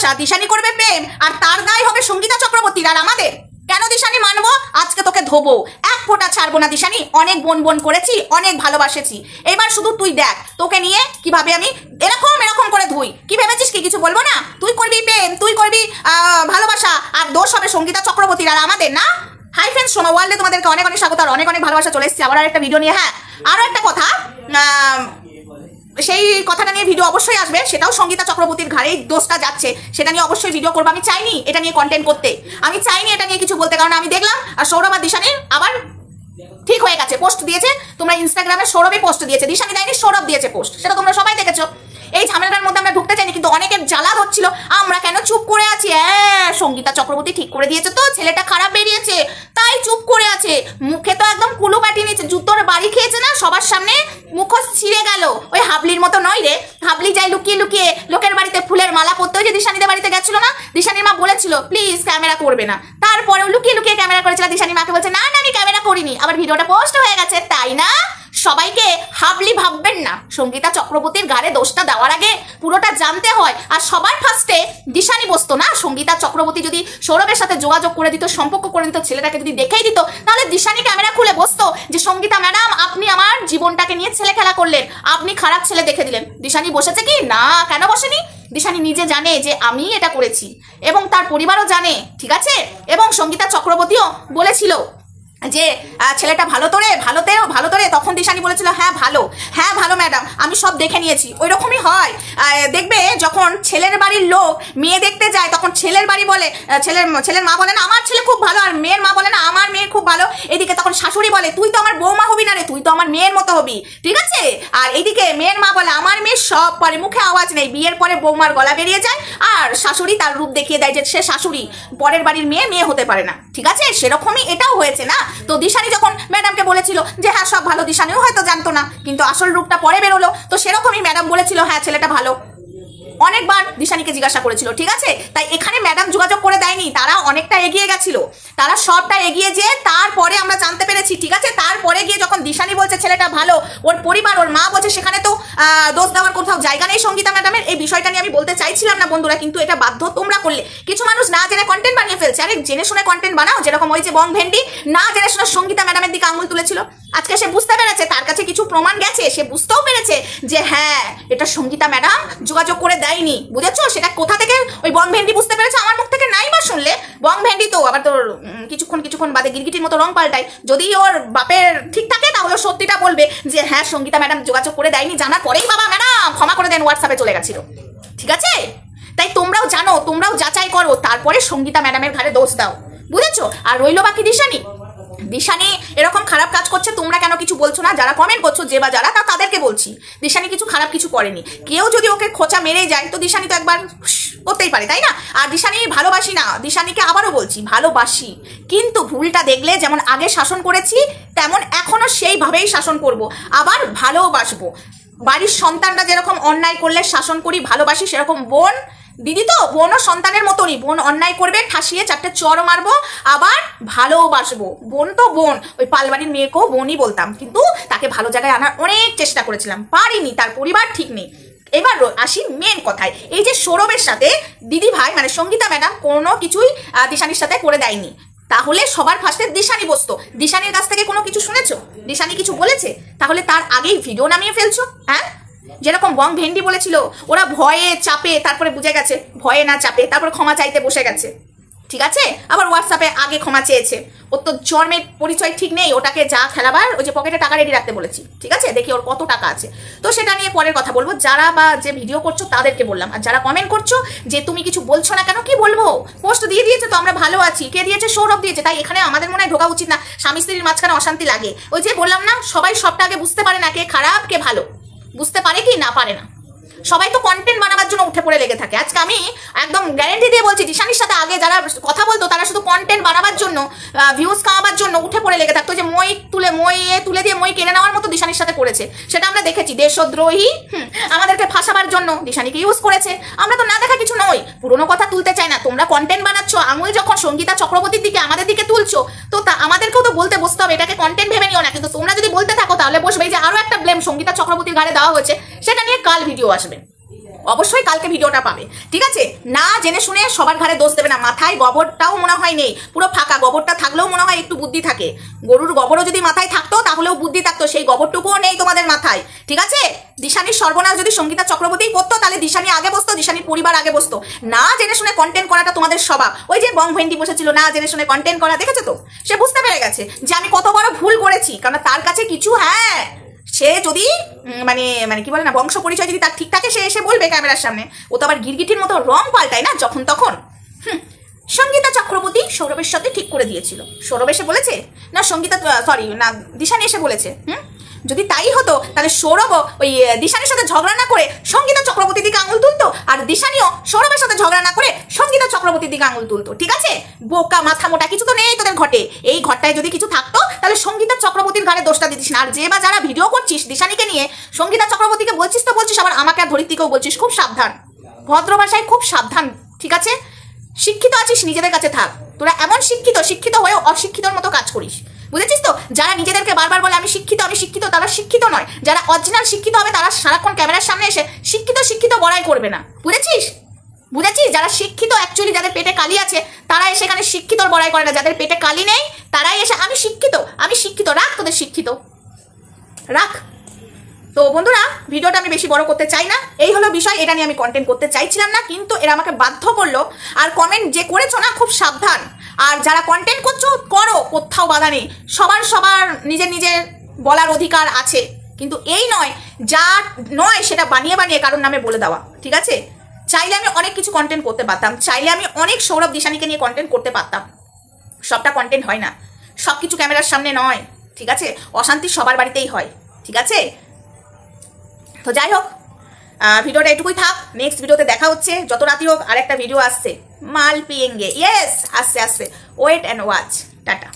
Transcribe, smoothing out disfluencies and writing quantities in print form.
ভালোবাসা, দিশানি করবে প্রেম, আর তার দায় হবে সঙ্গীতা চক্রবর্তীর আর আমাদের। কেন দিশানি মানবো? আজকে তোকে ধোবো, এক ফোঁটা ছাড়বো না দিশানি। অনেক বোন বোন করেছি, অনেক ভালোবাসেছি, এবার শুধু তুই দেখ তোকে নিয়ে কিভাবে আমি এরকম এরকম করে ধুই। কি ভেবেছিস কি কিছু বলবো না? তুই করবি প্রেম, তুই করবি ভালোবাসা, আর দোষ হবে সঙ্গীতা চক্রবর্তীর আর আমাদের না। হাই ফ্রেন্ডস, সোমা ওয়ার্ল্ডে তোমাদেরকে অনেক অনেক স্বাগত আর অনেক অনেক ভালোবাসা। চলে এসেছি আবার একটা ভিডিও নিয়ে। হ্যাঁ, আরো একটা কথা, সেই কথাটা নিয়ে ভিডিও অবশ্যই আসবে, সেটাও সঙ্গীতা চক্রবর্তীর ঘাড়েই দোষটা যাচ্ছে, সেটা নিয়ে অবশ্যই ভিডিও করবো। আমি চাইনি এটা নিয়ে কন্টেন্ট করতে, আমি চাইনি এটা নিয়ে কিছু বলতে, কারণ আমি দেখলাম আর সৌরভ আর দিশানির আবার ঠিক হয়ে গেছে, পোস্ট দিয়েছে। তোমরা ইনস্টাগ্রামে সৌরভই পোস্ট দিয়েছে, দিশানি দেয়নি, সৌরভ দিয়েছে পোস্ট, সেটা তোমরা সবাই দেখেছো। এই ঝামেলাটার মধ্যে আমরা ঢুকতে চাইনি, কিন্তু অনেকের জ্বালা হচ্ছিল, আমরা কেন চুপ করে আছি? সঙ্গীতা চক্রবর্তী ঠিক করে দিয়েছে তো, ছেলেটা খারাপ বেরিয়েছে তাই চুপ করে আছে। মুখে তো একদম কুলু কাটি নিয়েছে, জুতোর বাড়ি খেয়েছে না, সবার সামনে মুখোশ ছিঁড়ে গেল। ওই হাবলির মতো নয় রে, হাবলি যাই লুকিয়ে লুকিয়ে লোকের বাড়িতে ফুলের মালা পরতে। ওই যে দিশানিদের বাড়িতে গেছিল না, দিশানির মা বলেছিল প্লিজ ক্যামেরা করবে না, তারপরেও লুকিয়ে লুকিয়ে ক্যামেরা করেছিল। দিশানির মাকে বলছে না না আমি ক্যামেরা করিনি, আবার ভিডিওটা পোস্ট হয়ে গেছে, তাই না? সবাইকে হাবলি ভাববেন না, সঙ্গীতা চক্রবর্তীর গাড়ে দোষটা দেওয়ার আগে পুরোটা জানতে হয়। আর সবার ফার্স্টে দিশানি বসতো না। সঙ্গীতা চক্রবর্তী যদি সৌরভের সাথে যোগাযোগ করে দিত, সম্পর্ক করে দিত, ছেলেটাকে যদি দেখাই দিত, তাহলে দিশানি ক্যামেরা খুলে বসতো যে সঙ্গীতা ম্যাডাম আপনি আমার জীবনটাকে নিয়ে ছেলে খেলা করলেন, আপনি খারাপ ছেলে দেখে দিলেন। দিশানি বসেছে কি না? কেন বসেনি? দিশানি নিজে জানে যে আমি এটা করেছি, এবং তার পরিবারও জানে, ঠিক আছে। এবং সঙ্গীতা চক্রবর্তীও বলেছিল যে ছেলেটা ভালো তোরে, ভালো তোরে। তখন দিশানি বলেছিল হ্যাঁ ভালো ম্যাডাম, আমি সব দেখে নিয়েছি। ওই রকমই হয়, দেখবে যখন ছেলের বাড়ির লোক মেয়ে দেখতে যায়, তখন ছেলের বাড়ি বলে, ছেলের মা বলে না আমার ছেলে খুব ভালো, আর মেয়ের মা বলে না আমার মেয়ে খুব ভালো। এদিকে তখন শাশুড়ি বলে তুই তো আমার বৌমা হবি না রে, তুই তো আমার মেয়ের মতো হবি, ঠিক আছে। আর এইদিকে মেয়ের মা বলে আমার মেয়ে সব পরে, মুখে আওয়াজ নেই, বিয়ের পরে বৌমার গলা বেরিয়ে যায়, আর শাশুড়ি তার রূপ দেখিয়ে দেয় যে সে শাশুড়ি, পরের বাড়ির মেয়ে হতে পারে না, ঠিক আছে। সেরকমই এটাও হয়েছে না। তো দিশানি যখন ম্যাডামকে বলেছিল যে হ্যাঁ সব ভালো, দিশানিও হয়তো জানতো না, কিন্তু আসল রূপটা পরে বেরোলো। তো সেরকমই ম্যাডাম বলেছিল হ্যাঁ ছেলেটা ভালো, অনেকবার দিশানিকে জিজ্ঞাসা করেছিল, ঠিক আছে। তাই এখানে ম্যাডাম যোগাযোগ করে দেয়নি, তারা অনেকটা এগিয়ে গেছিল, তারা সবটা এগিয়ে যেয়ে তারপরে আমরা জানতে পেরেছি, ঠিক আছে। তারপরে গিয়ে যখন দিশানি বলছে ছেলেটা ভালো, ওর পরিবার ওর মা বলছে, সেখানে তো দোষ দেওয়ার কোথাও জায়গা নেই সঙ্গীতা ম্যাডামের। এই বিষয়টা নিয়ে আমি বলতে চাইছিলাম না বন্ধুরা, কিন্তু এটা বাধ্য তোমরা করলে। কিছু মানুষ না জেনে কন্টেন্ট বানিয়ে ফেলছে, আরে জেনে শুনে কন্টেন্ট বানাও। যেরকম ওই যে বং ভেন্ডি না জেনে শুনে সঙ্গীতা ম্যাডামের দিকে আঙুল তুলেছিল, আজকে সে বুঝতে পেরেছে, তার কাছে কিছু প্রমাণ গেছে, সে বুঝতেও পেরেছে যে হ্যাঁ এটা সঙ্গীতা ম্যাডাম যোগাযোগ করে দেয়নি, বুঝেছো? সেটা কোথা থেকে ওই বং ভেন্ডি বুঝতে পেরেছে, আমার মুখ থেকে নাই বা শুনলে। বং ভেন্ডি তো আবার তোর কিছুক্ষণ বাদে গিরগিটির মতো রং পাল্টায়। যদি ওর বাপের ঠিক থাকে তাহলে সত্যিটা বলবে যে হ্যাঁ সঙ্গীতা ম্যাডাম যোগাযোগ করে দেয়নি, জানার পরেই বাবা ম্যাডাম ক্ষমা করে দেন, হোয়াটসঅ্যাপে চলে গেছিল, ঠিক আছে। তাই তোমরাও জানো, তোমরাও যাচাই করো, তারপরে সঙ্গীতা ম্যাডামের ঘাড়ে দোষ দাও, বুঝেছো? আর রইল বাকি দিশানি এরকম খারাপ কাজ করছে, তোমরা কেন কিছু বলছো না? যারা কমেন্ট করছো যে বা যারা, তাদেরকে বলছি দিশানি কিছু খারাপ কিছু করেনি। কেউ যদি ওকে খোঁচা মেরে যায় তো দিশানি তো একবার করতেই পারে, তাই না? আর দিশানি ভালোবাসি না, দিশানিকে আবারও বলছি ভালোবাসি, কিন্তু ভুলটা দেখলে যেমন আগে শাসন করেছি তেমন এখনো সেইভাবেই শাসন করব, আবার ভালোবাসবো। বাড়ির সন্তানরা যেরকম অন্যায় করলে শাসন করি ভালোবাসি, সেরকম বোন দিদি তো বোনও সন্তানের মতনই, বোন অন্যায় করবে ঠাসিয়ে চারটে চড় মারবো, আবার ভালোবাসবো। বোন তো বোন, ওই পালবাড়ির মেয়েকেও বোনই বলতাম, কিন্তু তাকে ভালো জায়গায় আনার অনেক চেষ্টা করেছিলাম, পারিনি, তার পরিবার ঠিক নেই। এবার আসি মেন কথায়, এই যে সৌরভের সাথে দিদি ভাই মানে সঙ্গীতা ম্যাডাম কোনো কিছুই দিশানির সাথে করে দেয়নি, তাহলে সবার ফার্স্টে দিশানি বসতো। দিশানির কাছ থেকে কোনো কিছু শুনেছো? দিশানি কিছু বলেছে? তাহলে তার আগেই ভিডিও নামিয়ে ফেলছো। হ্যাঁ, যেরকম বং ভেন্ডি বলেছিল ওরা ভয়ে চাপে, তারপরে বুঝে গেছে ভয়ে না চাপে, তারপরে ক্ষমা চাইতে বসে গেছে, ঠিক আছে। আবার হোয়াটসঅ্যাপে আগে ক্ষমা চেয়েছে, ওর তো জন্মের পরিচয় ঠিক নেই, ওটাকে যা খেলাবার ওই যে পকেটে টাকা রেডি রাখতে বলেছি, ঠিক আছে, দেখি ওর কত টাকা আছে। তো সেটা নিয়ে পরের কথা বলবো, যারা বা যে ভিডিও করছো তাদেরকে বললাম। আর যারা কমেন্ট করছো যে তুমি কিছু বলছো না কেন, কি বলবো, পোস্ট দিয়ে দিয়েছে তো আমরা ভালো আছি, কে দিয়েছে? সৌরভ দিয়েছে। তাই এখানে আমাদের মনে হয় ঢোকা উচিত না, স্বামী স্ত্রীর মাঝখানে অশান্তি লাগে। ওই যে বললাম না, সবাই সবটা আগে বুঝতে পারে না, কে খারাপ কে ভালো বুঝতে পারে কি না পারে না। সবাই তো কন্টেন্ট বানাবার জন্য উঠে পড়ে লেগে থাকে। আজকে আমি একদম গ্যারেন্টি দিয়ে বলছি, দিশানির সাথে আগে যারা কথা বলতো তারা শুধু কন্টেন্ট বানাবার জন্য, ভিউজ কামাবার জন্য উঠে পড়ে লেগে থাকতো, যে মই তুলে দিয়ে মই কেড়ে নেওয়ার মতো দিশানির সাথে করেছে, সেটা আমরা দেখেছি। দেশদ্রোহী আমাদেরকে ফাঁসাবার জন্য দিশানিকে ইউজ করেছে, আমরা তো না দেখা কিছু নই। পুরোনো কথা তুলতে চাই না, তোমরা কন্টেন্ট বানাচ্ছ, আঙুল যখন সঙ্গীতা চক্রবর্তীর দিকে আমাদের দিকে তুলছো, তো আমাদেরকেও তো বলতে বসতে হবে, এটাকে কন্টেন্ট ভেবে নিও না। কিন্তু তোমরা যদি বলতে থাকো তাহলে বসবে, যে আরো একটা ব্লেম সঙ্গীতা চক্রবর্তীর ঘাড়ে দেওয়া হয়েছে, সেটা নিয়ে কাল ভিডিও আসবে, অবশ্যই কালকে ভিডিওটা পাবে, ঠিক আছে? না জেনে শুনে সবার ঘাড়ে দোষ দেবে না। মাথায় গোবরটাও মনে হয় নেই, পুরো ফাঁকা। গোবরটা থাকলেও মনে হয় একটু বুদ্ধি থাকে। গরুর গোবরও যদি মাথায় থাকতো তাহলেও বুদ্ধি থাকতো, সেই গোবরটুকুও নেই তোমাদের মাথায়, ঠিক আছে? দিশানির সর্বনাশ যদি সঙ্গীতা চক্রবর্তী করতো তাহলে দিশানি আগে বসতো, দিশানির পরিবার আগে বসতো। না জেনে শুনে কন্টেন্ট করাটা তোমাদের স্বভাব। ওই যে বং ভেন্ডি বসেছিল না জেনে শুনে কন্টেন্ট করা, দেখেছো তো? সে বুঝতে পেরে গেছে যে আমি কত বড় ভুল করেছি, কারণ তার কাছে কিছু, হ্যাঁ, সে যদি মানে মানে কি বলে না, বংশ পরিচয় যদি তার ঠিক থাকে সে এসে বলবে ক্যামেরার সামনে। ও তো আবার গিরগিটির মতো রং পাল্টায় না যখন তখন। সঙ্গীতা চক্রবর্তী সৌরভের সাথে ঠিক করে দিয়েছিল। সৌরভ এসে বলেছে না, সঙ্গীতা সরি না, দিশানি এসে বলেছে। যদি তাই হতো তাহলে সৌরভ ওই দিশানির সাথে ঝগড়া না করে সঙ্গীতা চক্রবর্তীর দিকে আঙুল তুলতো, আর দিশানিও সৌরভের সাথে ঝগড়া না করে সঙ্গীতা চক্রবর্তীর দিকে আঙুল তুলতো, ঠিক আছে? বোকা মাথা মোটা কিছু তো নেই তোদের ঘটে। এই ঘরটায় যদি কিছু থাকতো তাহলে সঙ্গীতা চক্রবর্তীর ঘাড়ে দোষটা দিতিস না। আর যে বা যারা ভিডিও করছিস দিশানিকে নিয়ে, সঙ্গীতা চক্রবর্তীকে বলছিস তো বলছিস, আবার আমাকে আর ধরিত্রীকেও বলছিস। খুব সাবধান, ভদ্র ভাষায় খুব সাবধান, ঠিক আছে? শিক্ষিত আছিস নিজেদের কাছে থাক। তোরা এমন শিক্ষিত হয়েও অশিক্ষিতর মতো কাজ করিস, বুঝেছিস তো? যারা নিজেদেরকে বারবার বলে আমি শিক্ষিত তারা শিক্ষিত নয়। যারা অরিজিনাল শিক্ষিত হবে তারা সারাক্ষণ ক্যামেরার সামনে এসে শিক্ষিত বড়াই করবে না, বুঝেছিস? যারা শিক্ষিত অ্যাকচুয়ালি, যাদের পেটে কালি আছে, তারা এসে এখানে শিক্ষিতর বড়াই করে না। যাদের পেটে কালি নেই তারাই এসে আমি শিক্ষিত। রাখ তোদের শিক্ষিত, রাখ। তো বন্ধুরা, ভিডিওটা আমি বেশি বড় করতে চাই না, এই হলো বিষয়। এটা নিয়ে আমি কন্টেন্ট করতে চাইছিলাম না, কিন্তু এরা আমাকে বাধ্য করলো। আর কমেন্ট যে করেছো না, খুব সাবধান। আর যারা কন্টেন্ট করছো করো, কোথাও বাধা নেই। সবার নিজের বলার অধিকার আছে, কিন্তু এই নয় যা নয় সেটা বানিয়ে কারোর নামে বলে দেওয়া, ঠিক আছে? চাইলে আমি অনেক কিছু কন্টেন্ট করতে পারতাম, চাইলে আমি অনেক সৌরভ দিশানিকে নিয়ে কন্টেন্ট করতে পারতাম। সবটা কন্টেন্ট হয় না, সব কিছু ক্যামেরার সামনে নয়, ঠিক আছে? অশান্তি সবার বাড়িতেই হয়, ঠিক আছে? তো যাই হোক, ভিডিওটা এটুকুই থাক। নেক্সট ভিডিওতে দেখা হচ্ছে, যত রাতি হোক। আর একটা ভিডিও আসছে, মাল পিয়েঙ্গে, ইয়েস, আসছে, ওয়েট অ্যান্ড ওয়াচ। টাটা।